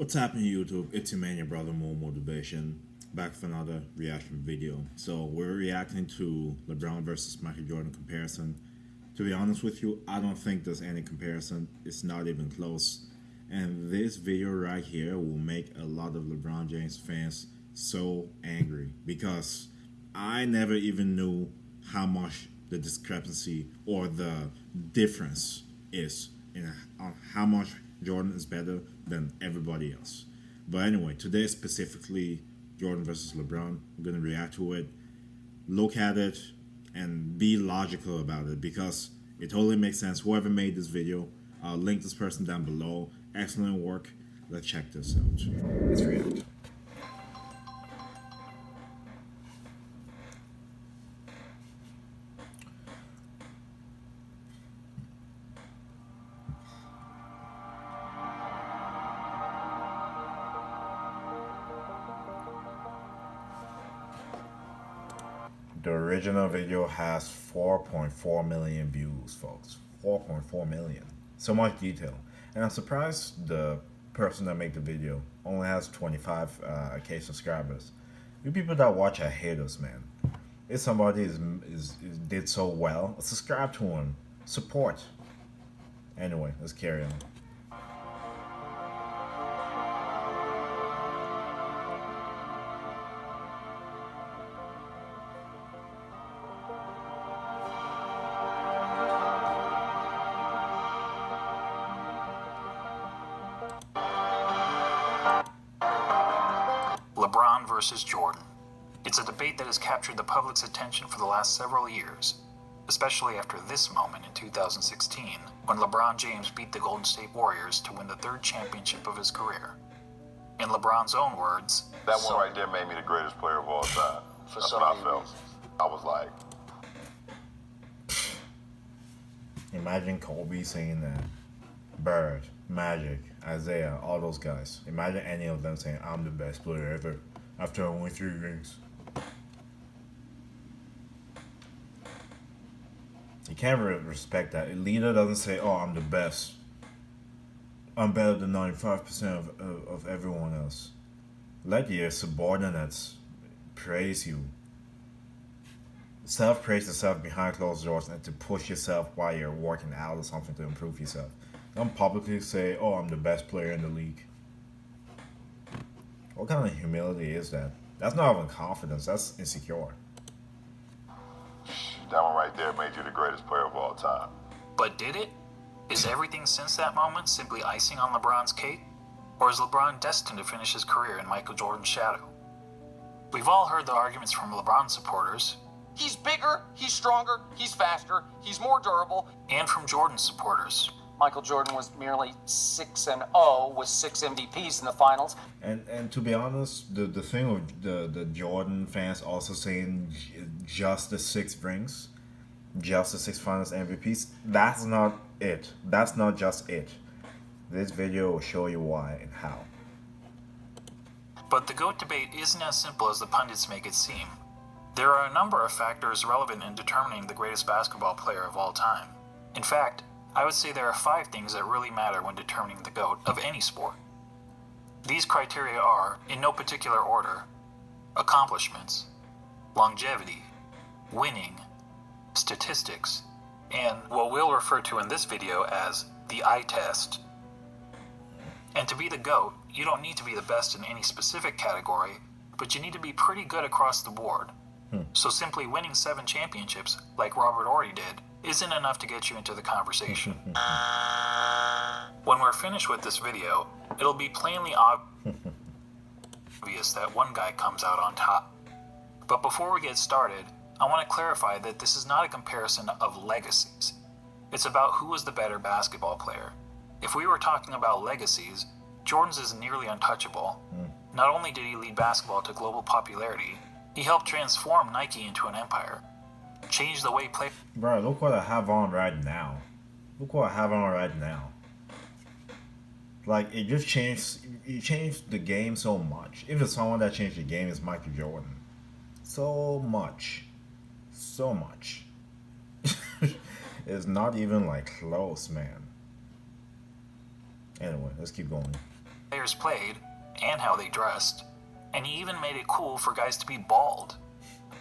What's happening YouTube? It's your man, your brother, More Motivation, back with another reaction video. So we're reacting to LeBron versus Michael Jordan comparison. To be honest with you, I don't think there's any comparison. It's not even close. And this video right here will make a lot of LeBron James fans so angry because I never even knew how much the discrepancy or the difference is in on how much Jordan is better than everybody else. But anyway, today specifically Jordan versus LeBron. I'm gonna react to it, look at it, and be logical about it because it totally makes sense. Whoever made this video, I'll link this person down below. Excellent work. Let's check this out. Let's react. The original video has 4.4 million views, folks. 4.4 million. So much detail. And I'm surprised the person that made the video only has 25K subscribers. You people that watch are haters, man. If somebody is did so well, subscribe to him. Support. Anyway, let's carry on. LeBron versus Jordan. It's a debate that has captured the public's attention for the last several years, especially after this moment in 2016, when LeBron James beat the Golden State Warriors to win the third championship of his career. In LeBron's own words, that one right there made me the greatest player of all time. That's what I felt. I was like, imagine Kobe saying that. Bird, Magic, Isaiah, all those guys. Imagine any of them saying, I'm the best player ever after I won 3 rings. You can't respect that. A leader doesn't say, oh, I'm the best. I'm better than 95% of everyone else. Let your subordinates praise you. Self-praise yourself behind closed doors and to push yourself while you're working out or something to improve yourself. Don't publicly say, oh, I'm the best player in the league. What kind of humility is that? That's not even confidence, that's insecure. that one right there made you the greatest player of all time. but did it? Is everything since that moment simply icing on LeBron's cake? Or is LeBron destined to finish his career in Michael Jordan's shadow? We've all heard the arguments from LeBron supporters, He's bigger, he's stronger, he's faster, he's more durable. and from Jordan supporters. Michael Jordan was merely 6-0 with 6 MVPs in the finals. And to be honest, the thing with the Jordan fans also saying just the 6 rings, just the 6 finals MVPs, that's not it. That's not just it. This video will show you why and how. But the GOAT debate isn't as simple as the pundits make it seem. There are a number of factors relevant in determining the greatest basketball player of all time. In fact, I would say there are 5 things that really matter when determining the GOAT of any sport. These criteria are, in no particular order, accomplishments, longevity, winning, statistics, and what we'll refer to in this video as the eye test. And to be the GOAT, you don't need to be the best in any specific category, but you need to be pretty good across the board. So simply winning 7 championships, like Robert Horry did, isn't enough to get you into the conversation. When we're finished with this video, it'll be plainly obvious that one guy comes out on top. But before we get started, I want to clarify that this is not a comparison of legacies. It's about who was the better basketball player. If we were talking about legacies, Jordan's is nearly untouchable. Not only did he lead basketball to global popularity, he helped transform Nike into an empire. Change the way play. Bro, look what I have on right now. Look what I have on right now. Like, it just changed. It changed the game so much. If it's someone that changed the game, it's Michael Jordan. So much. So much. It's not even like close, man. Anyway, let's keep going. players played and how they dressed, and he even made it cool for guys to be bald.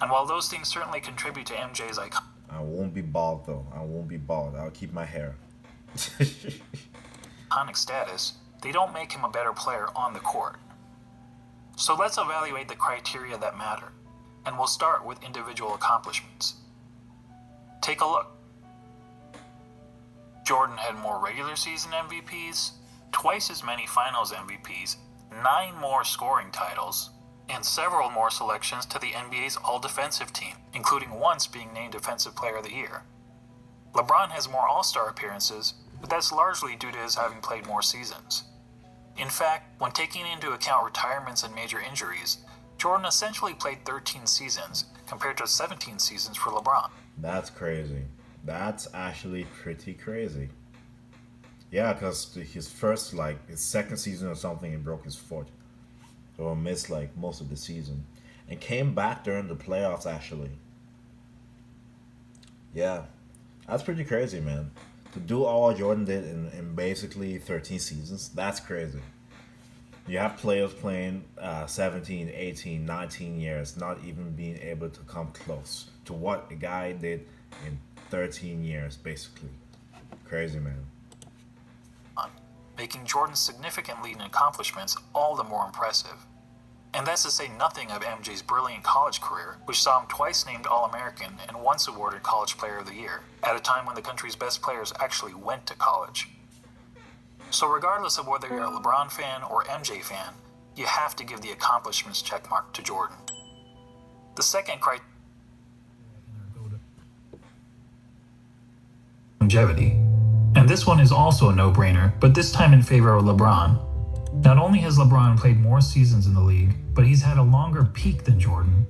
And while those things certainly contribute to MJ's I won't be bald though. I won't be bald. I'll keep my hair. iconic status, they don't make him a better player on the court. So let's evaluate the criteria that matter, and we'll start with individual accomplishments. Take a look. Jordan had more regular season MVPs, twice as many finals MVPs, 9 more scoring titles, and several more selections to the NBA's all-defensive team, including once being named Defensive Player of the Year. LeBron has more All-Star appearances, but that's largely due to his having played more seasons. In fact, when taking into account retirements and major injuries, Jordan essentially played 13 seasons compared to 17 seasons for LeBron. That's crazy. That's actually pretty crazy. Yeah, because his second season or something, he broke his foot. So he missed most of the season. And came back during the playoffs, actually. Yeah, that's pretty crazy, man. To do all Jordan did in basically 13 seasons, that's crazy. You have players playing 17, 18, 19 years, not even being able to come close to what a guy did in 13 years, basically. Crazy, man. Making Jordan's significant lead in accomplishments all the more impressive. And that's to say nothing of MJ's brilliant college career, which saw him twice named All-American and once awarded College Player of the Year, at a time when the country's best players actually went to college. So regardless of whether you're a LeBron fan or MJ fan, you have to give the accomplishments checkmark to Jordan. The second criteria, longevity. And this one is also a no-brainer, but this time in favor of LeBron. Not only has LeBron played more seasons in the league, but he's had a longer peak than Jordan.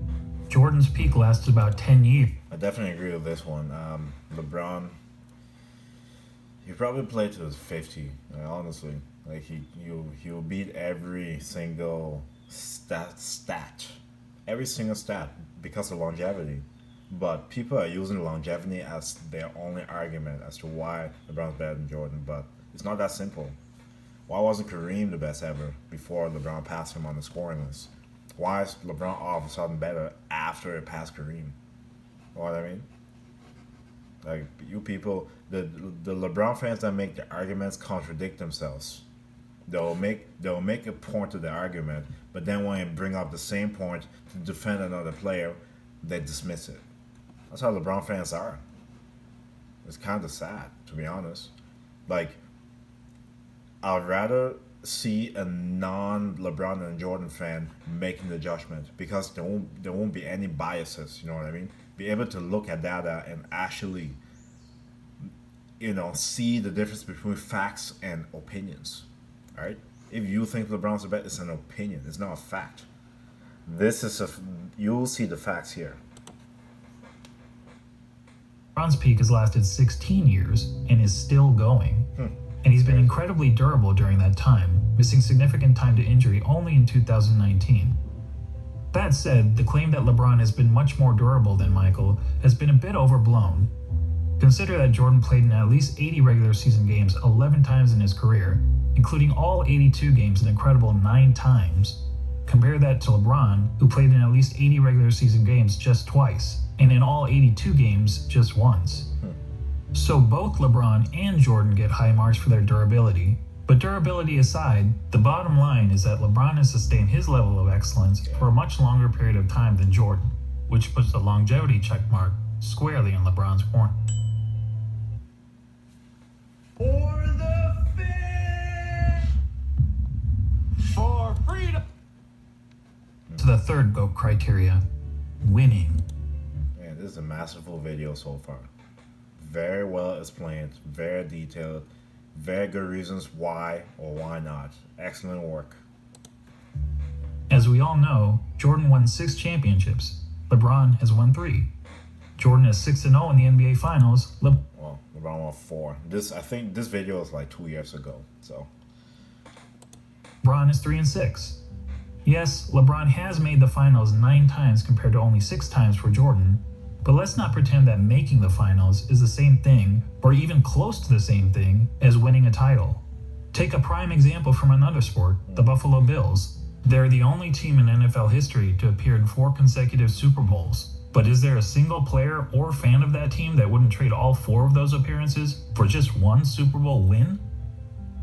Jordan's peak lasted about 10 years. I definitely agree with this one. LeBron, he probably played to his 50. Honestly, he'll beat every single stat, every single stat because of longevity. But people are using longevity as their only argument as to why LeBron's better than Jordan. But it's not that simple. Why wasn't Kareem the best ever before LeBron passed him on the scoring list? Why is LeBron all of a sudden better after it passed Kareem? You know what I mean? Like, you people, the LeBron fans that make the arguments contradict themselves. They'll make a point to the argument, but then when you bring up the same point to defend another player, they dismiss it. That's how LeBron fans are. It's kind of sad, to be honest. Like, I'd rather see a non-LeBron and Jordan fan making the judgment because there won't be any biases. You know what I mean? Be able to look at data and actually, see the difference between facts and opinions. All right? If you think LeBron's the best, it's an opinion. It's not a fact. You'll see the facts here. LeBron's peak has lasted 16 years and is still going. And he's been incredibly durable during that time, missing significant time to injury only in 2019. That said, the claim that LeBron has been much more durable than Michael has been a bit overblown. Consider that Jordan played in at least 80 regular season games 11 times in his career, including all 82 games an incredible 9 times. Compare that to LeBron, who played in at least 80 regular season games just twice, and in all 82 games just once. So both LeBron and Jordan get high marks for their durability. But durability aside, the bottom line is that LeBron has sustained his level of excellence for a much longer period of time than Jordan, which puts the longevity checkmark squarely in LeBron's corner. For the fan! For freedom! To the third GOAT criteria, winning. Man, this is a masterful video so far. Very well explained, very detailed, very good reasons why or why not. Excellent work. As we all know, Jordan won 6 championships. LeBron has won 3. Jordan is 6-0 in the NBA Finals. Well, LeBron won 4. I think this video was like 2 years ago, so. LeBron is 3-6. Yes, LeBron has made the finals 9 times compared to only 6 times for Jordan. But let's not pretend that making the finals is the same thing, or even close to the same thing, as winning a title. Take a prime example from another sport, the Buffalo Bills. They're the only team in NFL history to appear in 4 consecutive Super Bowls. But is there a single player or fan of that team that wouldn't trade all 4 of those appearances for just one Super Bowl win?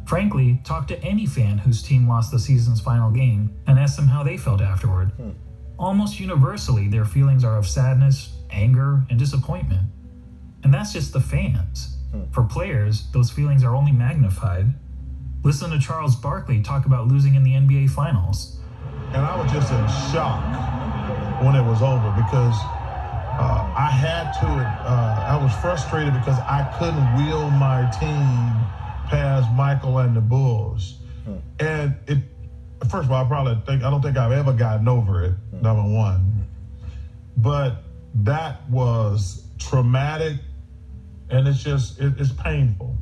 Frankly, talk to any fan whose team lost the season's final game and ask them how they felt afterward. Almost universally, their feelings are of sadness, anger, and disappointment. And that's just the fans. For players, those feelings are only magnified. Listen to Charles Barkley talk about losing in the NBA Finals. And I was just in shock when it was over because I was frustrated because I couldn't wheel my team past Michael and the Bulls. And first of all, I don't think I've ever gotten over it, number one. But that was traumatic, and it's painful.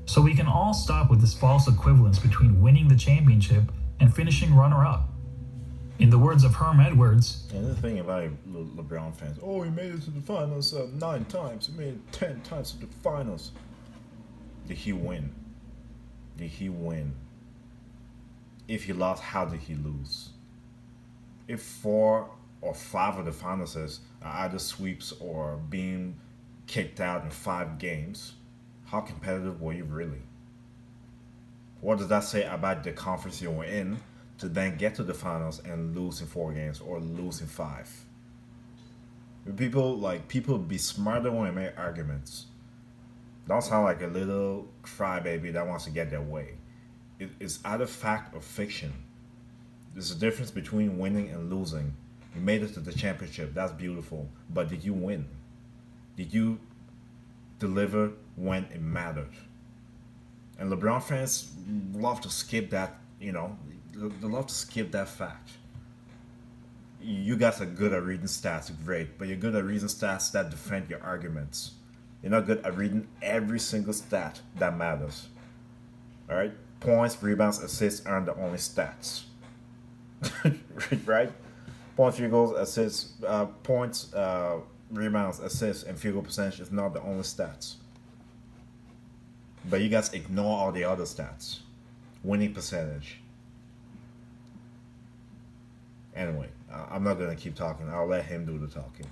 So we can all stop with this false equivalence between winning the championship and finishing runner-up. In the words of Herm Edwards, and the thing about LeBron fans, oh, he made it to the finals 9 times, he made it 10 times to the finals. Did he win? Did he win? If he lost, how did he lose? If 4 or 5 of the finals are either sweeps or being kicked out in 5 games, how competitive were you really? What does that say about the conference you were in to then get to the finals and lose in 4 games or lose in 5? People be smarter when they make arguments. Don't sound like a little crybaby that wants to get their way. It's either fact or fiction. There's a difference between winning and losing. You made it to the championship, that's beautiful. But did you win? Did you deliver when it mattered? And LeBron fans love to skip that, they love to skip that fact. You guys are good at reading stats, great, but you're good at reading stats that defend your arguments. You're not good at reading every single stat that matters. Alright? Points, rebounds, assists aren't the only stats. Right? Points, field goals, assists, rebounds, assists, and field goal percentage is not the only stats. But you guys ignore all the other stats. Winning percentage. Anyway, I'm not going to keep talking. I'll let him do the talking.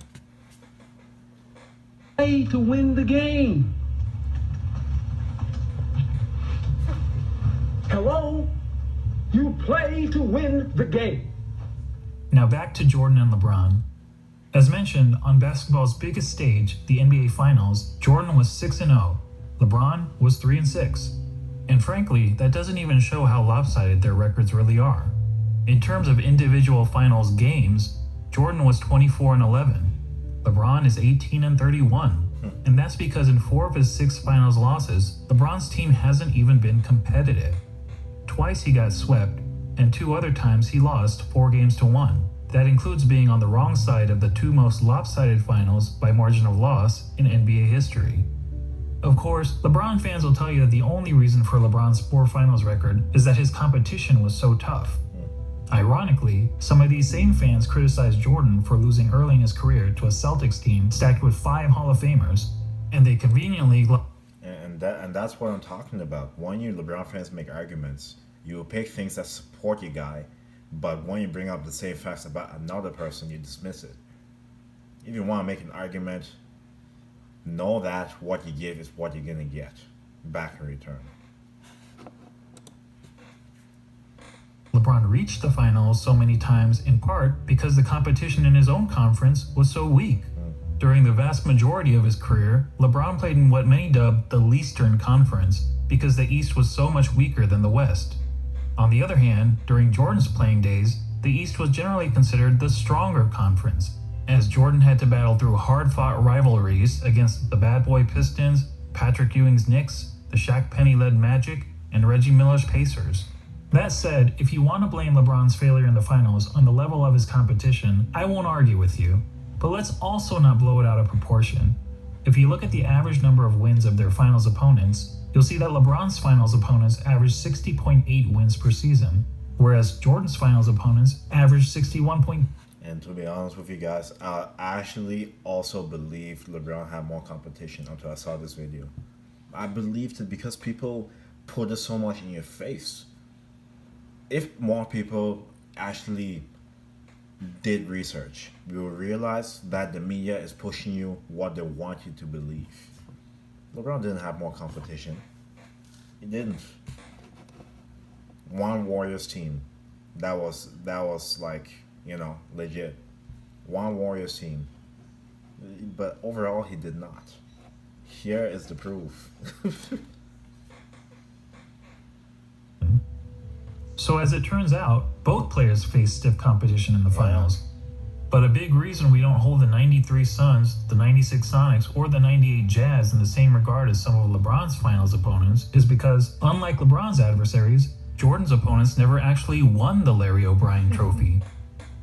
Play to win the game. Hello? You play to win the game. Now back to Jordan and LeBron. As mentioned, on basketball's biggest stage, the NBA Finals, Jordan was 6-0. LeBron was 3-6. And frankly, that doesn't even show how lopsided their records really are. In terms of individual finals games, Jordan was 24-11. LeBron is 18-31. And that's because in 4 of his 6 finals losses, LeBron's team hasn't even been competitive. Twice he got swept, and 2 other times he lost 4-1. That includes being on the wrong side of the 2 most lopsided finals by margin of loss in NBA history. Of course, LeBron fans will tell you that the only reason for LeBron's poor finals record is that his competition was so tough. Ironically, some of these same fans criticized Jordan for losing early in his career to a Celtics team stacked with 5 Hall of Famers, and they conveniently... And that's what I'm talking about. When you LeBron fans make arguments, you will pick things that support your guy, but when you bring up the same facts about another person, you dismiss it. If you want to make an argument, know that what you give is what you're going to get back in return. LeBron reached the finals so many times in part because the competition in his own conference was so weak. During the vast majority of his career, LeBron played in what many dubbed the Leastern Conference because the East was so much weaker than the West. On the other hand, during Jordan's playing days, the East was generally considered the stronger conference, as Jordan had to battle through hard-fought rivalries against the Bad Boy Pistons, Patrick Ewing's Knicks, the Shaq Penny-led Magic, and Reggie Miller's Pacers. That said, if you want to blame LeBron's failure in the finals on the level of his competition, I won't argue with you. But let's also not blow it out of proportion. If you look at the average number of wins of their finals opponents, you'll see that LeBron's finals opponents averaged 60.8 wins per season, whereas Jordan's finals opponents averaged 61. And to be honest with you guys, I actually also believed LeBron had more competition until I saw this video. I believed it because people put it so much in your face. If more people actually did research, we will realize that the media is pushing you what they want you to believe. LeBron didn't have more competition. He didn't. One Warriors team. That was like, legit. One Warriors team. But overall, he did not. Here is the proof. So as it turns out, both players face stiff competition in the finals. But a big reason we don't hold the 93 Suns, the 96 Sonics, or the 98 Jazz in the same regard as some of LeBron's finals opponents is because, unlike LeBron's adversaries, Jordan's opponents never actually won the Larry O'Brien trophy.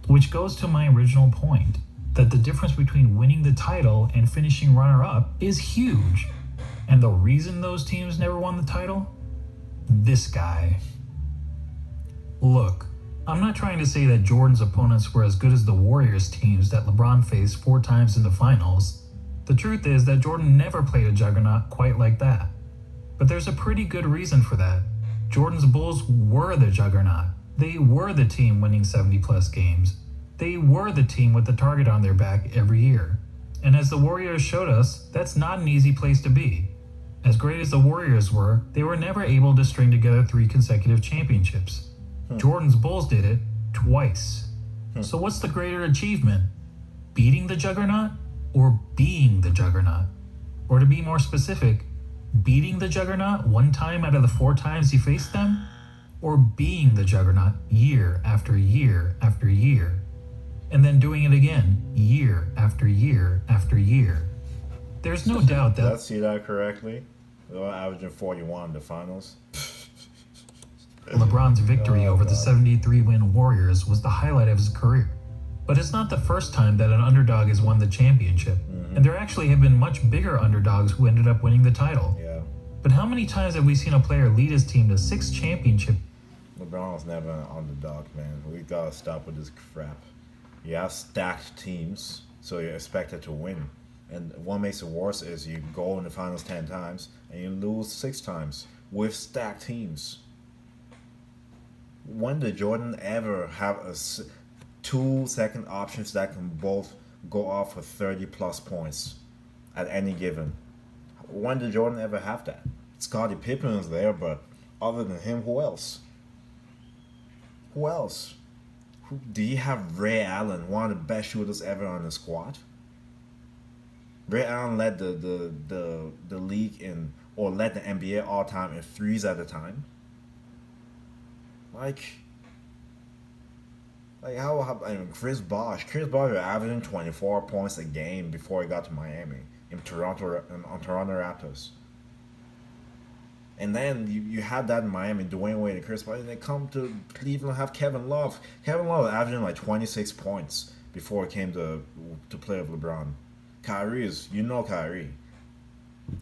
Which goes to my original point, that the difference between winning the title and finishing runner-up is huge. And the reason those teams never won the title? This guy. Look, I'm not trying to say that Jordan's opponents were as good as the Warriors teams that LeBron faced 4 times in the finals. The truth is that Jordan never played a juggernaut quite like that. But there's a pretty good reason for that. Jordan's Bulls were the juggernaut. They were the team winning 70-plus games. They were the team with the target on their back every year. And as the Warriors showed us, that's not an easy place to be. As great as the Warriors were, they were never able to string together 3 consecutive championships. Jordan's Bulls did it twice. So what's the greater achievement? Beating the juggernaut or being the juggernaut? Or to be more specific, beating the juggernaut 1 time out of the 4 times he faced them? Or being the juggernaut year after year after year? And then doing it again year after year after year? There's no doubt that... Did I see that correctly? Well, averaging 41 in the finals. LeBron's victory over the 73-win Warriors was the highlight of his career. But it's not the first time that an underdog has won the championship. And there actually have been much bigger underdogs who ended up winning the title. Yeah. But how many times have we seen a player lead his team to 6 championships? LeBron was never an underdog, man. We gotta stop with this crap. You have stacked teams, so you're expected to win. And what makes it worse is you go in the finals 10 times and you lose 6 times with stacked teams. When did Jordan ever have 2 second options that can both go off for 30-plus points at any given? When did Jordan ever have that? Scottie Pippen was there, but other than him, who else? Who else? Do you have Ray Allen, one of the best shooters ever on the squad? Ray Allen led the league in, or led the NBA all time in 3s at a time. Like how Chris Bosh was averaging 24 points a game before he got to Miami on Toronto Raptors. And then you had that in Miami, Dwayne Wade and Chris Bosh, and they come to Cleveland, have Kevin Love. Kevin Love averaging like 26 points before he came to play with LeBron. Kyrie is, Kyrie.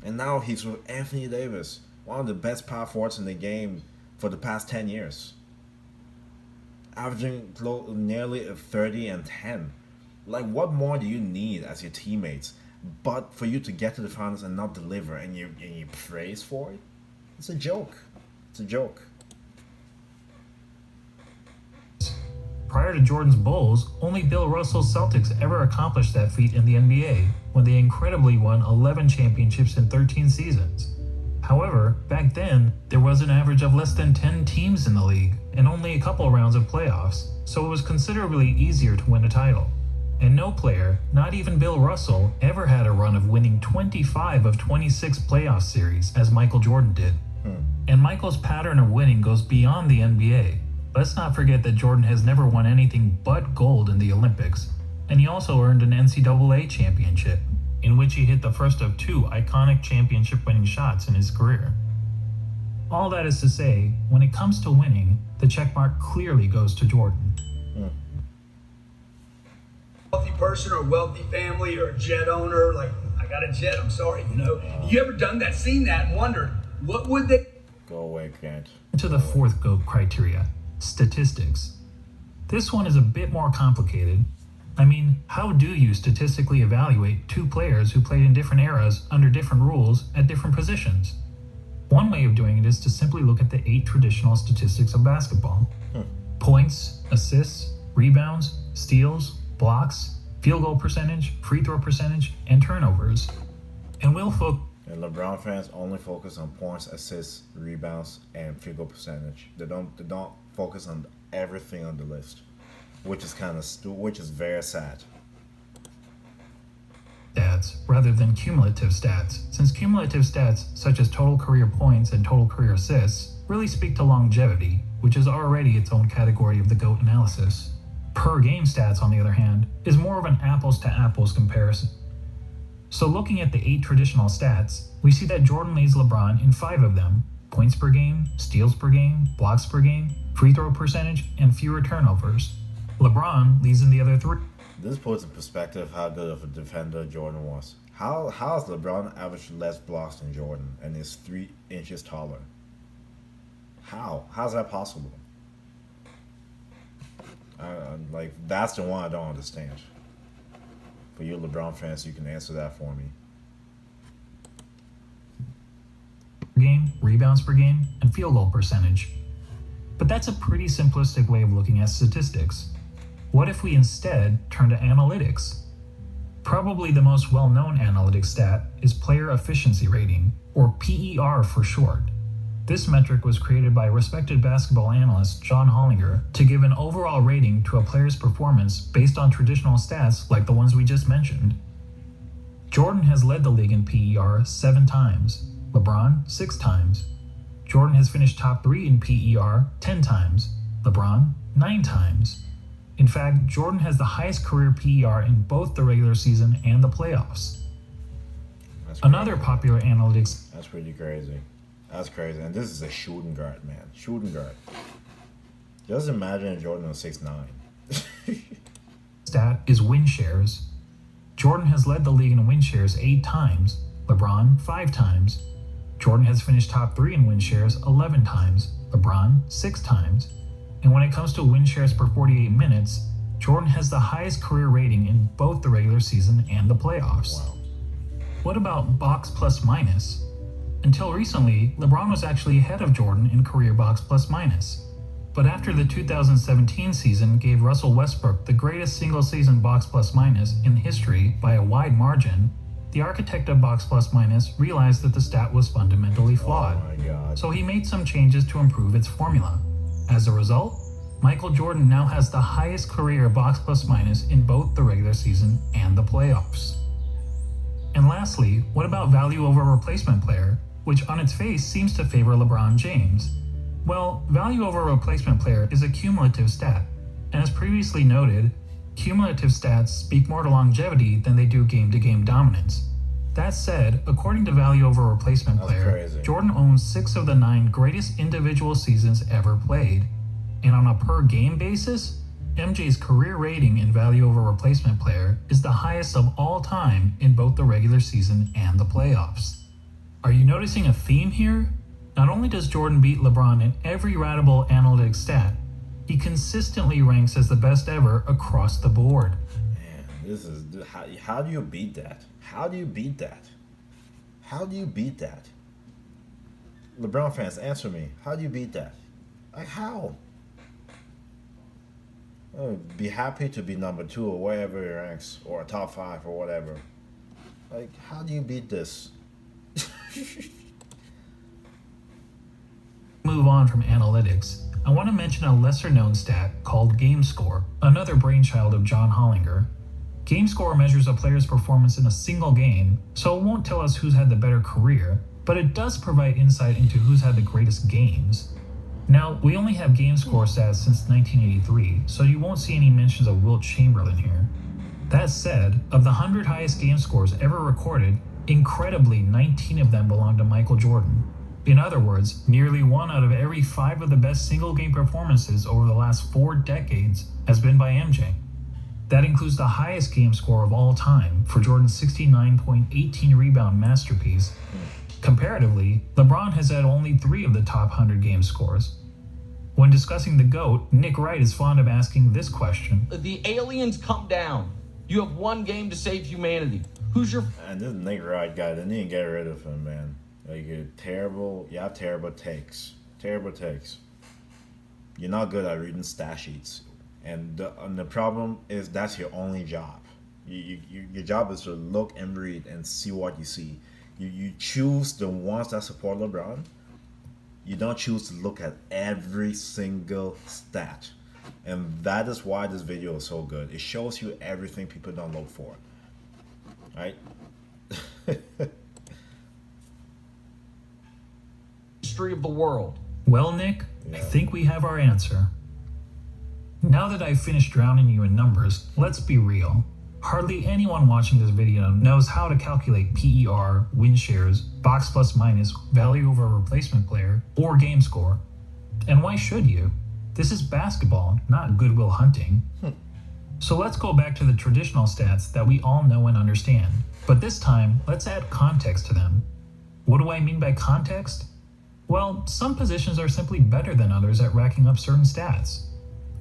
And now he's with Anthony Davis, one of the best power forwards in the game for the past 10 years. Averaging nearly 30 and 10. Like, what more do you need as your teammates but for you to get to the finals and not deliver, and you praise for it? It's a joke. It's a joke. Prior to Jordan's Bulls, only Bill Russell's Celtics ever accomplished that feat in the NBA, when they incredibly won 11 championships in 13 seasons. However, back then, there was an average of less than 10 teams in the league, and only a couple rounds of playoffs, so it was considerably easier to win a title. And no player, not even Bill Russell, ever had a run of winning 25 of 26 playoff series, as Michael Jordan did. And Michael's pattern of winning goes beyond the NBA. Let's not forget that Jordan has never won anything but gold in the Olympics, and he also earned an NCAA championship, in which he hit the first of 2 iconic championship-winning shots in his career. All that is to say, when it comes to winning, the checkmark clearly goes to Jordan. Wealthy person or a wealthy family or a jet owner, like, I got a jet, I'm sorry, You ever done that, seen that, and wondered, what would they... Go away, Grant. To the 4th GOAT criteria, statistics. This one is a bit more complicated. I mean, how do you statistically evaluate 2 players who played in different eras under different rules at different positions? One way of doing it is to simply look at the 8 traditional statistics of basketball. Points, assists, rebounds, steals, blocks, field goal percentage, free throw percentage, and turnovers. And we'll focus. And LeBron fans only focus on points, assists, rebounds, and field goal percentage. They don't focus on everything on the list, which is very sad. Stats rather than cumulative stats, since cumulative stats such as total career points and total career assists really speak to longevity, which is already its own category of the GOAT analysis. Per game stats, on the other hand, is more of an apples to apples comparison. So looking at the 8 traditional stats, we see that Jordan leads LeBron in 5 of them: points per game, steals per game, blocks per game, free throw percentage, and fewer turnovers. LeBron leads in the other 3. This puts in perspective how good of a defender Jordan was. How has LeBron averaged less blocks than Jordan and is 3 inches taller? How's that possible? That's the one I don't understand. For you LeBron fans, you can answer that for me. Game, rebounds per game, and field goal percentage. But that's a pretty simplistic way of looking at statistics. What if we instead turn to analytics? Probably the most well-known analytics stat is player efficiency rating, or PER for short. This metric was created by respected basketball analyst John Hollinger to give an overall rating to a player's performance based on traditional stats like the ones we just mentioned. Jordan has led the league in PER 7 times, LeBron 6 times. Jordan has finished top 3 in PER 10 times, LeBron 9 times. In fact, Jordan has the highest career PER in both the regular season and the playoffs. Another popular analytics. That's pretty crazy. That's crazy. And this is a shooting guard, man. Shooting guard. Just imagine Jordan was 6'9". Stat is win shares. Jordan has led the league in win shares 8 times, LeBron 5 times. Jordan has finished top 3 in win shares 11 times, LeBron 6 times. And when it comes to win shares per 48 minutes, Jordan has the highest career rating in both the regular season and the playoffs. Wow. What about box plus minus? Until recently, LeBron was actually ahead of Jordan in career box plus minus. But after the 2017 season gave Russell Westbrook the greatest single-season box plus minus in history by a wide margin, the architect of box plus minus realized that the stat was fundamentally flawed. Oh my God. So he made some changes to improve its formula. As a result, Michael Jordan now has the highest career box plus minus in both the regular season and the playoffs. And lastly, what about value over replacement player, which on its face seems to favor LeBron James? Well, value over replacement player is a cumulative stat, and as previously noted, cumulative stats speak more to longevity than they do game-to-game dominance. That said, according to value over replacement player, crazy. Jordan owns 6 of the 9 greatest individual seasons ever played. And on a per-game basis, MJ's career rating in value over replacement player is the highest of all time in both the regular season and the playoffs. Are you noticing a theme here? Not only does Jordan beat LeBron in every ratable analytics stat, he consistently ranks as the best ever across the board. Man, this is how do you beat that? How do you beat that? How do you beat that? LeBron fans, answer me. How do you beat that? Like how? Be happy to be number 2 or wherever he ranks, or a top 5 or whatever. Like, how do you beat this? Move on from analytics, I want to mention a lesser known stat called game score, another brainchild of John Hollinger. Game score measures a player's performance in a single game, so it won't tell us who's had the better career, but it does provide insight into who's had the greatest games. Now, we only have game score stats since 1983, so you won't see any mentions of Wilt Chamberlain here. That said, of the 100 highest game scores ever recorded, incredibly 19 of them belong to Michael Jordan. In other words, nearly 1 out of every 5 of the best single-game performances over the last 4 decades has been by MJ. That includes the highest game score of all time for Jordan's 69.18 rebound masterpiece. Comparatively, LeBron has had only 3 of the top 100 game scores. When discussing the GOAT, Nick Wright is fond of asking this question. The aliens come down. You have 1 game to save humanity. Who's your... And this Nick Wright guy, they need to get rid of him, man. Like you're terrible. You have terrible takes. Terrible takes. You're not good at reading stat sheets, and the problem is that's your only job. Your job is to look and read and see what you see. You choose the ones that support LeBron. You don't choose to look at every single stat. And that is why this video is so good. It shows you everything people don't look for. Right? History of the world. Well, Nick, I think we have our answer. Now that I've finished drowning you in numbers, let's be real. Hardly anyone watching this video knows how to calculate PER, win shares, box plus minus, value over a replacement player, or game score. And why should you? This is basketball, not Goodwill Hunting. So let's go back to the traditional stats that we all know and understand. But this time, let's add context to them. What do I mean by context? Well, some positions are simply better than others at racking up certain stats.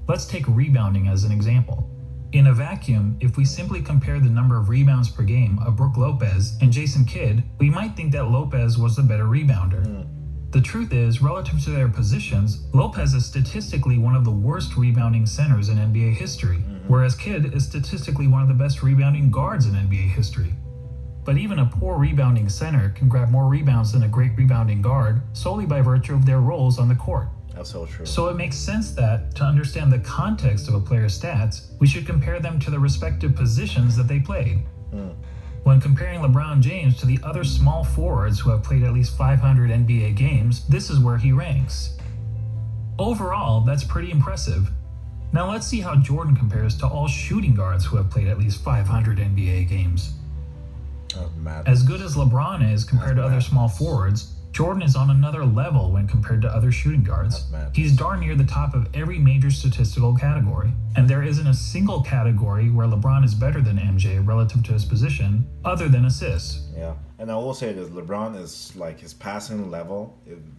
Let's take rebounding as an example. In a vacuum, if we simply compare the number of rebounds per game of Brook Lopez and Jason Kidd, we might think that Lopez was the better rebounder. The truth is, relative to their positions, Lopez is statistically one of the worst rebounding centers in NBA history, whereas Kidd is statistically one of the best rebounding guards in NBA history. But even a poor rebounding center can grab more rebounds than a great rebounding guard solely by virtue of their roles on the court. That's so true. So it makes sense that, to understand the context of a player's stats, we should compare them to the respective positions that they played. When comparing LeBron James to the other small forwards who have played at least 500 NBA games, this is where he ranks. Overall, that's pretty impressive. Now let's see how Jordan compares to all shooting guards who have played at least 500 NBA games. As good as LeBron is compared to other small forwards, Jordan is on another level when compared to other shooting guards. He's darn near the top of every major statistical category, and there isn't a single category where LeBron is better than MJ relative to his position, other than assists. Yeah, and I will say this, LeBron is like his passing level,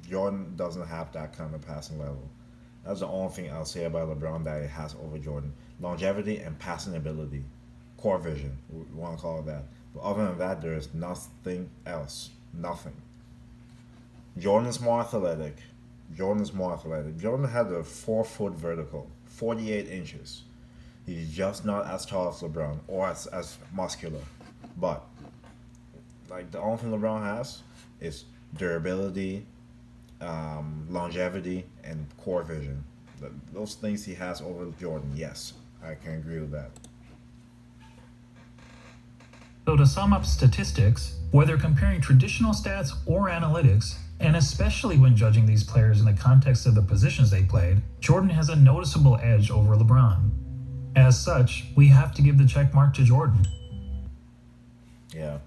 Jordan doesn't have that kind of passing level. That's the only thing I'll say about LeBron that he has over Jordan. Longevity and passing ability. Core vision, we want to call it that. But other than that, there is nothing else. Nothing. Jordan is more athletic. Jordan had a 4-foot vertical, 48 inches. He's just not as tall as LeBron or as muscular. But like the only thing LeBron has is durability, longevity, and core vision. Those things he has over Jordan, yes, I can agree with that. So to sum up statistics, whether comparing traditional stats or analytics, and especially when judging these players in the context of the positions they played, Jordan has a noticeable edge over LeBron. As such, we have to give the check mark to Jordan. Yeah.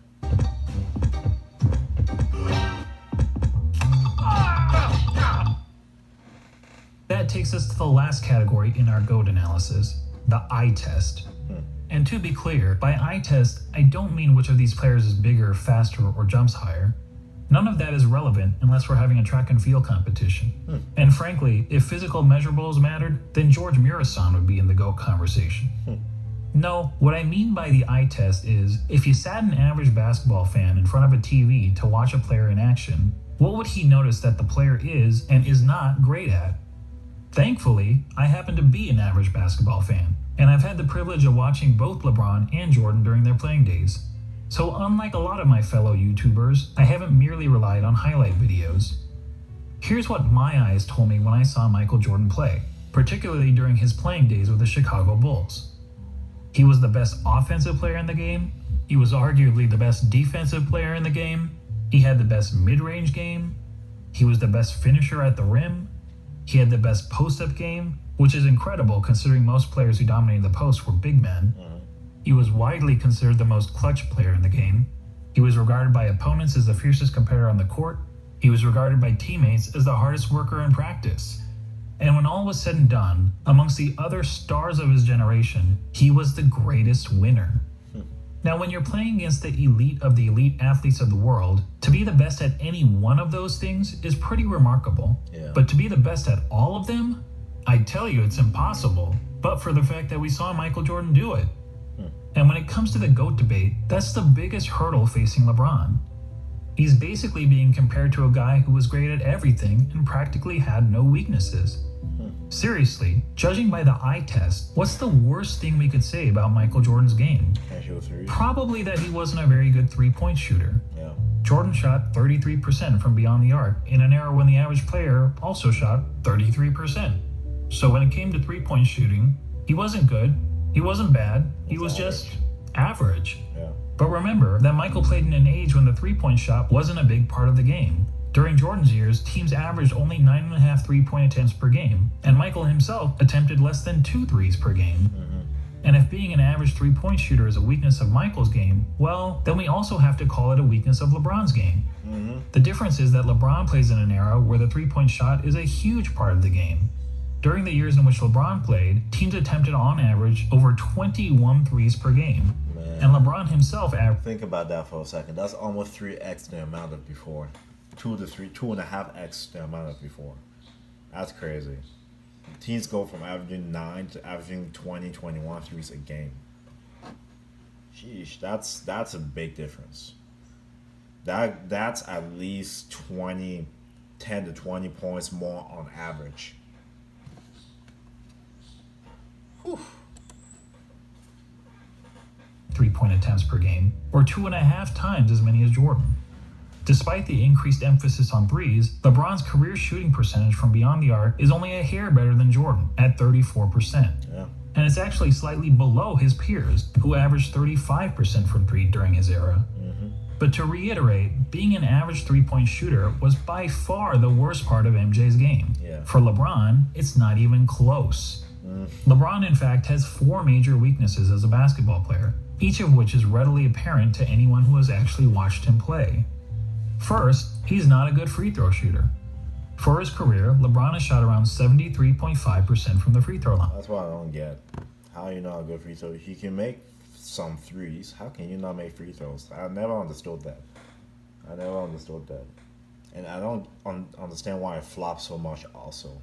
That takes us to the last category in our GOAT analysis, the eye test. And to be clear, by eye test, I don't mean which of these players is bigger, faster, or jumps higher. None of that is relevant unless we're having a track and field competition. And frankly, if physical measurables mattered, then George Murasan would be in the GOAT conversation. No, what I mean by the eye test is, if you sat an average basketball fan in front of a TV to watch a player in action, what would he notice that the player is and is not great at? Thankfully, I happen to be an average basketball fan, and I've had the privilege of watching both LeBron and Jordan during their playing days. So unlike a lot of my fellow YouTubers, I haven't merely relied on highlight videos. Here's what my eyes told me when I saw Michael Jordan play, particularly during his playing days with the Chicago Bulls. He was the best offensive player in the game, he was arguably the best defensive player in the game, he had the best mid-range game, he was the best finisher at the rim, he had the best post-up game, which is incredible considering most players who dominated the post were big men. He was widely considered the most clutch player in the game. He was regarded by opponents as the fiercest competitor on the court. He was regarded by teammates as the hardest worker in practice. And when all was said and done, amongst the other stars of his generation, he was the greatest winner. Now, when you're playing against the elite of the elite athletes of the world, to be the best at any one of those things is pretty remarkable. But to be the best at all of them, I tell you it's impossible, but for the fact that we saw Michael Jordan do it. And when it comes to the GOAT debate, that's the biggest hurdle facing LeBron. He's basically being compared to a guy who was great at everything and practically had no weaknesses. Seriously, judging by the eye test, what's the worst thing we could say about Michael Jordan's game? Can't shoot three. Probably that he wasn't a very good three-point shooter. Yeah. Jordan shot 33% from beyond the arc in an era when the average player also shot 33%. So when it came to three-point shooting, he wasn't good, he wasn't bad, he was just average. Yeah. But remember that Michael played in an age when the three-point shot wasn't a big part of the game. During Jordan's years, teams averaged only 9.5 three-point attempts per game, and Michael himself attempted less than 2 threes per game. And if being an average three-point shooter is a weakness of Michael's game, well, then we also have to call it a weakness of LeBron's game. The difference is that LeBron plays in an era where the three-point shot is a huge part of the game. During the years in which LeBron played, teams attempted on average over 21 threes per game. And LeBron himself averaged... Think about that for a second. That's almost 3x the amount of before. 2.5x the amount of before. That's crazy. Teams go from averaging 9 to averaging 20, 21 threes a game. Sheesh, that's a big difference. That's at least 10 to 20 points more on average. Whew. Three-point attempts per game, or 2.5 times as many as Jordan. Despite the increased emphasis on threes, LeBron's career shooting percentage from beyond the arc is only a hair better than Jordan, at 34%. Yeah. And it's actually slightly below his peers, who averaged 35% from three during his era. But to reiterate, being an average three-point shooter was by far the worst part of MJ's game. Yeah. For LeBron, it's not even close. LeBron, in fact, has 4 major weaknesses as a basketball player, each of which is readily apparent to anyone who has actually watched him play. First, he's not a good free throw shooter. For his career, LeBron has shot around 73.5% from the free throw line. That's what I don't get. How you not a good free throw? He can make some threes. How can you not make free throws? I never understood that. And I don't understand why it flops so much also.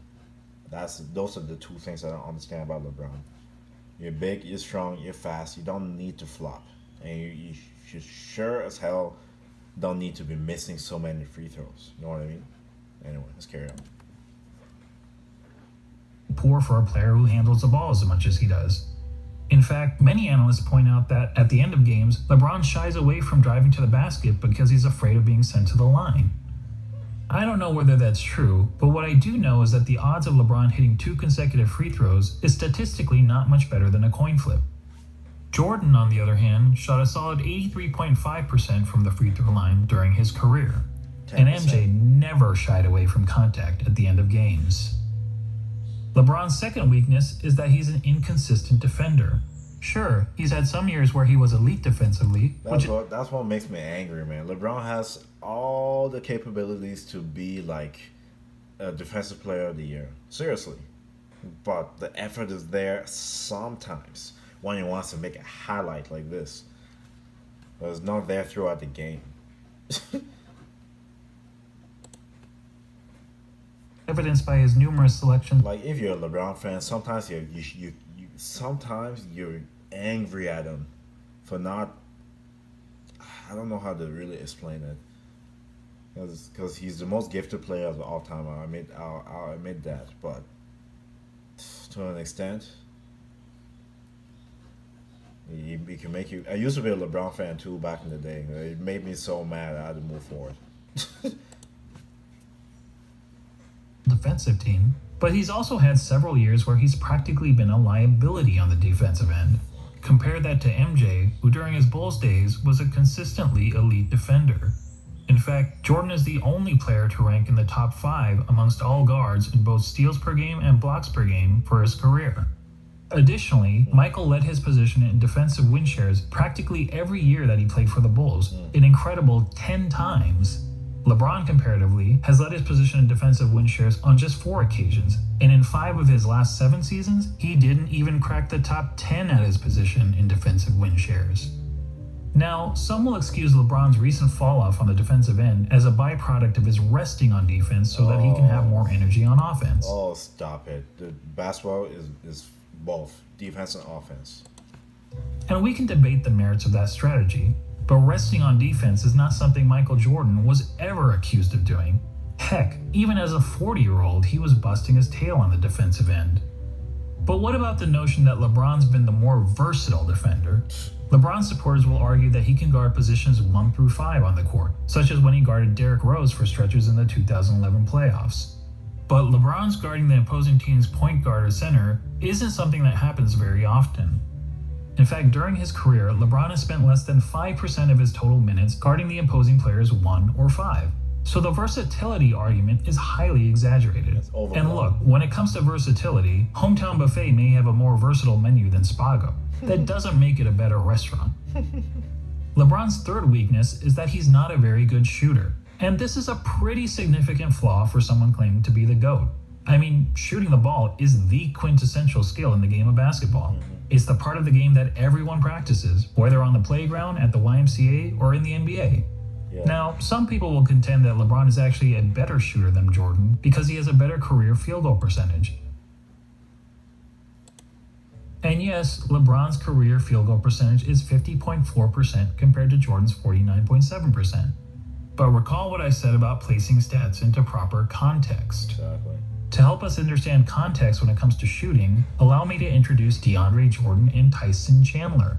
Those are the two things I don't understand about LeBron. You're big, you're strong, you're fast. You don't need to flop. And you sure as hell don't need to be missing so many free throws. You know what I mean? Anyway, let's carry on. Poor for a player who handles the ball as much as he does. In fact, many analysts point out that at the end of games, LeBron shies away from driving to the basket because he's afraid of being sent to the line. I don't know whether that's true, but what I do know is that the odds of LeBron hitting 2 consecutive free throws is statistically not much better than a coin flip. Jordan, on the other hand, shot a solid 83.5% from the free throw line during his career. 10%. And MJ never shied away from contact at the end of games. LeBron's second weakness is that he's an inconsistent defender. Sure, he's had some years where he was elite defensively. That's what makes me angry, man. LeBron has all the capabilities to be like a defensive player of the year. Seriously. But the effort is there sometimes when he wants to make a highlight like this. But it's not there throughout the game. Evidenced by his numerous selections. Like if you're a LeBron fan, sometimes you're angry at him for not. I don't know how to really explain it. Because he's the most gifted player of all time. I'll admit that, but to an extent, he can make you. I used to be a LeBron fan too back in the day. It made me so mad I had to move forward. Defensive team, but he's also had several years where he's practically been a liability on the defensive end. Compare that to MJ, who during his Bulls days was a consistently elite defender. In fact, Jordan is the only player to rank in the top 5 amongst all guards in both steals per game and blocks per game for his career. Additionally, Michael led his position in defensive win shares practically every year that he played for the Bulls, an incredible 10 times. LeBron, comparatively, has led his position in defensive win shares on just 4 occasions, and in 5 of his last 7 seasons, he didn't even crack the top 10 at his position in defensive win shares. Now, some will excuse LeBron's recent fall-off on the defensive end as a byproduct of his resting on defense so that he can have more energy on offense. Oh, stop it. The basketball is both defense and offense. And we can debate the merits of that strategy. But resting on defense is not something Michael Jordan was ever accused of doing. Heck, even as a 40-year-old, he was busting his tail on the defensive end. But what about the notion that LeBron's been the more versatile defender? LeBron supporters will argue that he can guard positions 1 through 5 on the court, such as when he guarded Derrick Rose for stretches in the 2011 playoffs. But LeBron's guarding the opposing team's point guard or center isn't something that happens very often. In fact, during his career, LeBron has spent less than 5% of his total minutes guarding the opposing players 1 or 5. So the versatility argument is highly exaggerated. And look, when it comes to versatility, Hometown Buffet may have a more versatile menu than Spago. That doesn't make it a better restaurant. LeBron's third weakness is that he's not a very good shooter. And this is a pretty significant flaw for someone claiming to be the GOAT. I mean, shooting the ball is the quintessential skill in the game of basketball. It's the part of the game that everyone practices, whether on the playground, at the YMCA, or in the NBA. Now, some people will contend that LeBron is actually a better shooter than Jordan because he has a better career field goal percentage. And yes, LeBron's career field goal percentage is 50.4% compared to Jordan's 49.7%. But recall what I said about placing stats into proper context. Exactly. To help us understand context when it comes to shooting, allow me to introduce DeAndre Jordan and Tyson Chandler.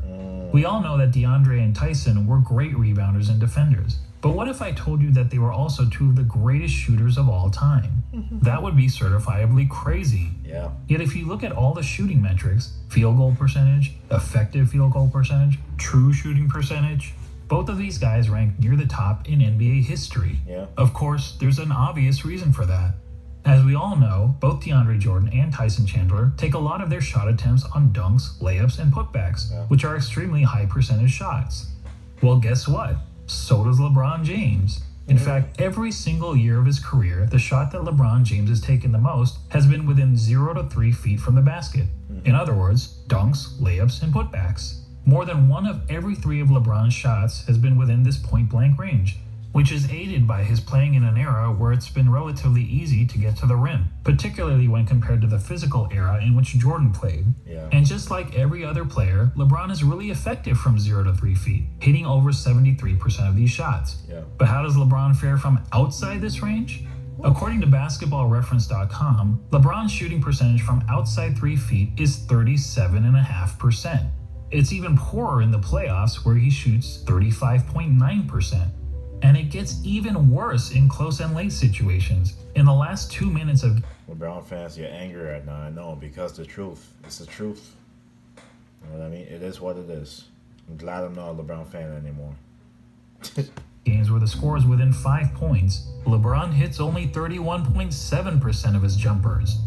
We all know that DeAndre and Tyson were great rebounders and defenders. But what if I told you that they were also two of the greatest shooters of all time? That would be certifiably crazy. Yeah. Yet if you look at all the shooting metrics, field goal percentage, effective field goal percentage, true shooting percentage, both of these guys rank near the top in NBA history. Yeah. Of course, there's an obvious reason for that. As we all know, both DeAndre Jordan and Tyson Chandler take a lot of their shot attempts on dunks, layups, and putbacks, which are extremely high percentage shots. Well, guess what? So does LeBron James. In fact, every single year of his career, the shot that LeBron James has taken the most has been within 0 to 3 feet from the basket. In other words, dunks, layups, and putbacks. More than 1 of every 3 of LeBron's shots has been within this point-blank range, which is aided by his playing in an era where it's been relatively easy to get to the rim, particularly when compared to the physical era in which Jordan played. And just like every other player, LeBron is really effective from 0 to 3 feet, hitting over 73% of these shots. But how does LeBron fare from outside this range? According to basketballreference.com, LeBron's shooting percentage from outside 3 feet is 37.5%. It's even poorer in the playoffs where he shoots 35.9%. And it gets even worse in close and late situations. In the last 2 minutes of LeBron fans get angry right now, I know, because the truth. It's the truth. You know what I mean? It is what it is. I'm glad I'm not a LeBron fan anymore. games where the score is within 5 points, LeBron hits only 31.7% of his jumpers.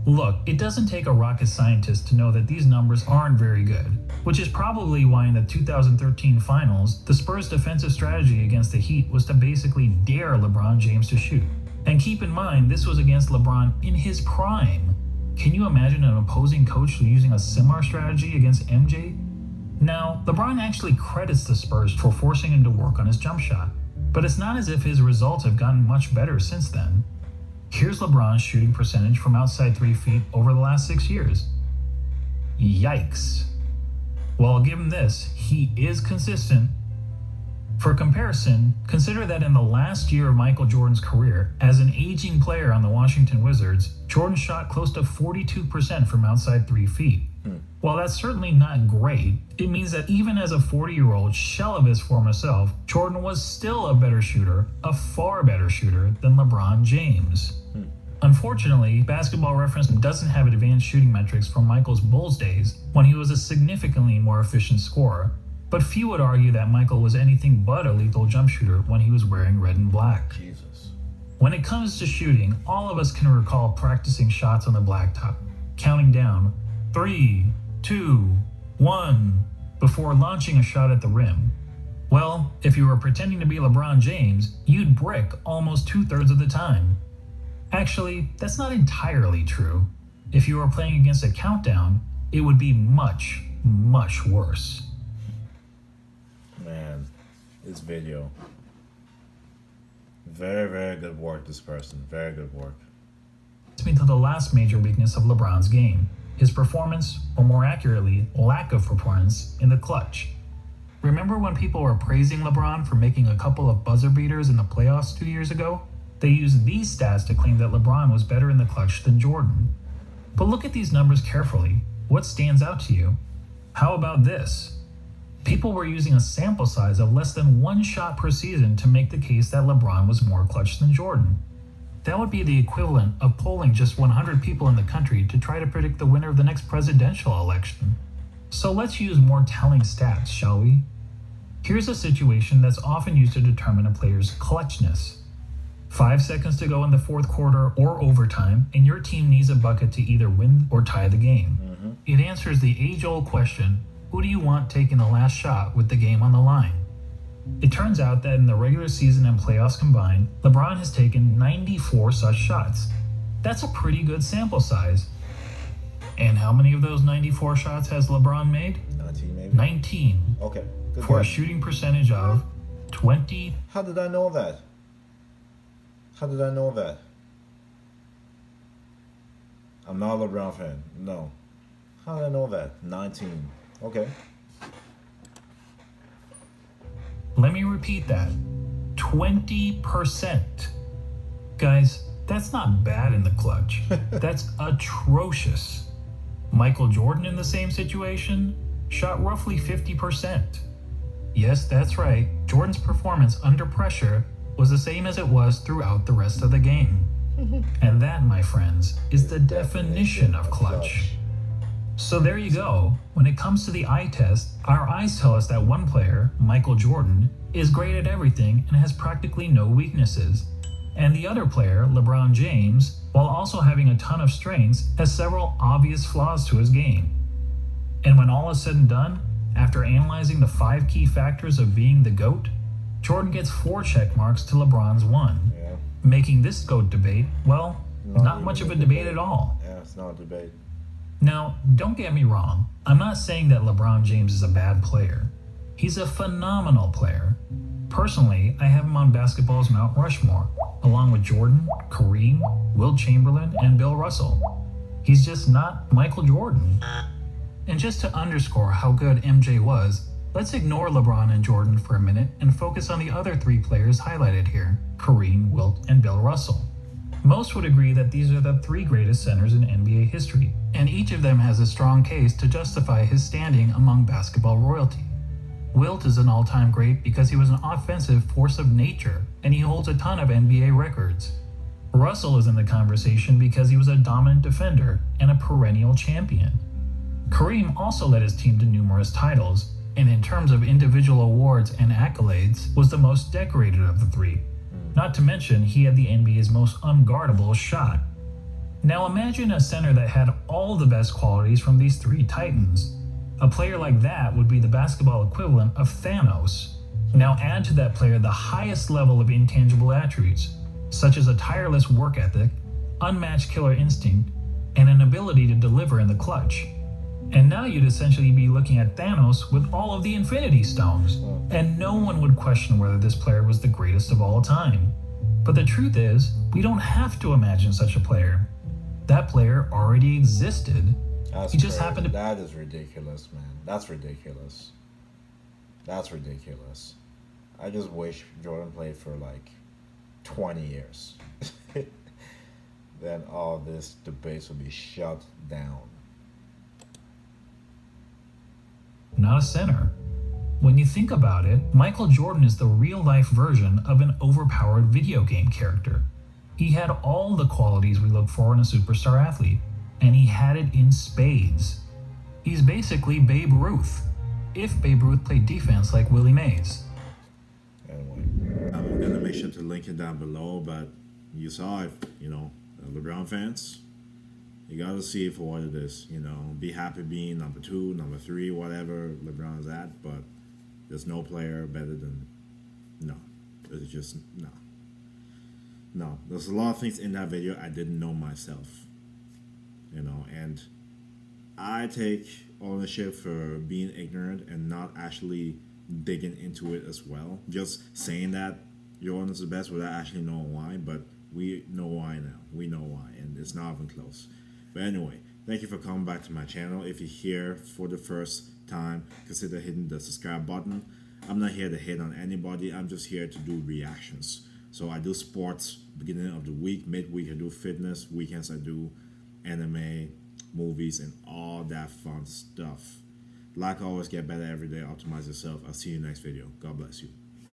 Look, it doesn't take a rocket scientist to know that these numbers aren't very good, which is probably why in the 2013 finals, the Spurs' defensive strategy against the Heat was to basically dare LeBron James to shoot. And keep in mind, this was against LeBron in his prime. Can you imagine an opposing coach using a similar strategy against MJ? Now, LeBron actually credits the Spurs for forcing him to work on his jump shot, but it's not as if his results have gotten much better since then. Here's LeBron's shooting percentage from outside 3 feet over the last 6 years. Yikes. Well, I'll give him this, he is consistent. For comparison, consider that in the last year of Michael Jordan's career, as an aging player on the Washington Wizards, Jordan shot close to 42% from outside 3 feet. While that's certainly not great, it means that even as a 40-year-old shell of his former self, Jordan was still a better shooter, a far better shooter than LeBron James. Unfortunately, Basketball Reference doesn't have advanced shooting metrics from Michael's Bulls days, when he was a significantly more efficient scorer. But few would argue that Michael was anything but a lethal jump shooter when he was wearing red and black. Jesus. When it comes to shooting, all of us can recall practicing shots on the blacktop, counting down 3, 2, 1, before launching a shot at the rim. Well, if you were pretending to be LeBron James, you'd brick almost 2/3 of the time. Actually, that's not entirely true. If you were playing against a countdown, it would be much, much worse. Man, this video. Very, very good work, this person. Very good work. Leads me to the last major weakness of LeBron's game. His performance, or more accurately, lack of performance, in the clutch. Remember when people were praising LeBron for making a couple of buzzer beaters in the playoffs 2 years ago? They used these stats to claim that LeBron was better in the clutch than Jordan. But look at these numbers carefully. What stands out to you? How about this? People were using a sample size of less than 1 shot per season to make the case that LeBron was more clutch than Jordan. That would be the equivalent of polling just 100 people in the country to try to predict the winner of the next presidential election. So let's use more telling stats, shall we? Here's a situation that's often used to determine a player's clutchness. 5 seconds to go in the fourth quarter or overtime, and your team needs a bucket to either win or tie the game. It answers the age-old question, who do you want taking the last shot with the game on the line? It turns out that in the regular season and playoffs combined, LeBron has taken 94 such shots. That's a pretty good sample size. And how many of those 94 shots has LeBron made? 19 maybe? 19. Okay. Good For a guess. shooting percentage of 20. How did I know that? How did I know that? I'm not a LeBron fan. No. How did I know that? 19. Okay. Let me repeat that. 20%. Guys, that's not bad in the clutch. That's atrocious. Michael Jordan in the same situation shot roughly 50%. Yes, that's right. Jordan's performance under pressure was the same as it was throughout the rest of the game. And that, my friends, is the definition of clutch. So there you go. When it comes to the eye test, our eyes tell us that one player, Michael Jordan, is great at everything and has practically no weaknesses. And the other player, LeBron James, while also having a ton of strengths, has several obvious flaws to his game. And when all is said and done, after analyzing the 5 key factors of being the GOAT, Jordan gets 4 check marks to LeBron's 1, making this GOAT debate, well, not much of a debate at all. Yeah, it's not a debate. Now, don't get me wrong, I'm not saying that LeBron James is a bad player. He's a phenomenal player. Personally, I have him on basketball's Mount Rushmore, along with Jordan, Kareem, Wilt Chamberlain, and Bill Russell. He's just not Michael Jordan. And just to underscore how good MJ was, let's ignore LeBron and Jordan for a minute and focus on the other 3 players highlighted here, Kareem, Wilt, and Bill Russell. Most would agree that these are the 3 greatest centers in NBA history, and each of them has a strong case to justify his standing among basketball royalty. Wilt is an all-time great because he was an offensive force of nature, and he holds a ton of NBA records. Russell is in the conversation because he was a dominant defender and a perennial champion. Kareem also led his team to numerous titles, and in terms of individual awards and accolades, was the most decorated of the 3. Not to mention, he had the NBA's most unguardable shot. Now imagine a center that had all the best qualities from these 3 titans. A player like that would be the basketball equivalent of Thanos. Now add to that player the highest level of intangible attributes, such as a tireless work ethic, unmatched killer instinct, and an ability to deliver in the clutch. And now you'd essentially be looking at Thanos with all of the Infinity Stones, and no one would question whether this player was the greatest of all time. But the truth is, we don't have to imagine such a player. That player already existed. He just happened to... That is ridiculous, man. That's ridiculous. That's ridiculous. I just wish Jordan played for like 20 years. Then all this debates would be shut down. Not a center. When you think about it, Michael Jordan is the real-life version of an overpowered video game character. He had all the qualities we look for in a superstar athlete, and he had it in spades. He's basically Babe Ruth, if Babe Ruth played defense like Willie Mays. Anyway, I'm gonna make sure to link it down below, but you saw it, LeBron fans. You gotta see it for what it is, Be happy being number 2, number 3, whatever LeBron's at, but there's no player better than, no. It's just, no. No, there's a lot of things in that video I didn't know myself, and I take ownership for being ignorant and not actually digging into it as well. Just saying that Jordan is the best without actually knowing why, but we know why now. We know why, and it's not even close. But anyway, Thank you for coming back to my channel. If you're here for the first time, consider hitting the subscribe button. I'm not here to hate on anybody. I'm just here to do reactions. So I do sports beginning of the week, midweek I do fitness, weekends I do anime, movies, and all that fun stuff. Like always, get better every day, optimize yourself. I'll see you next video. God bless you.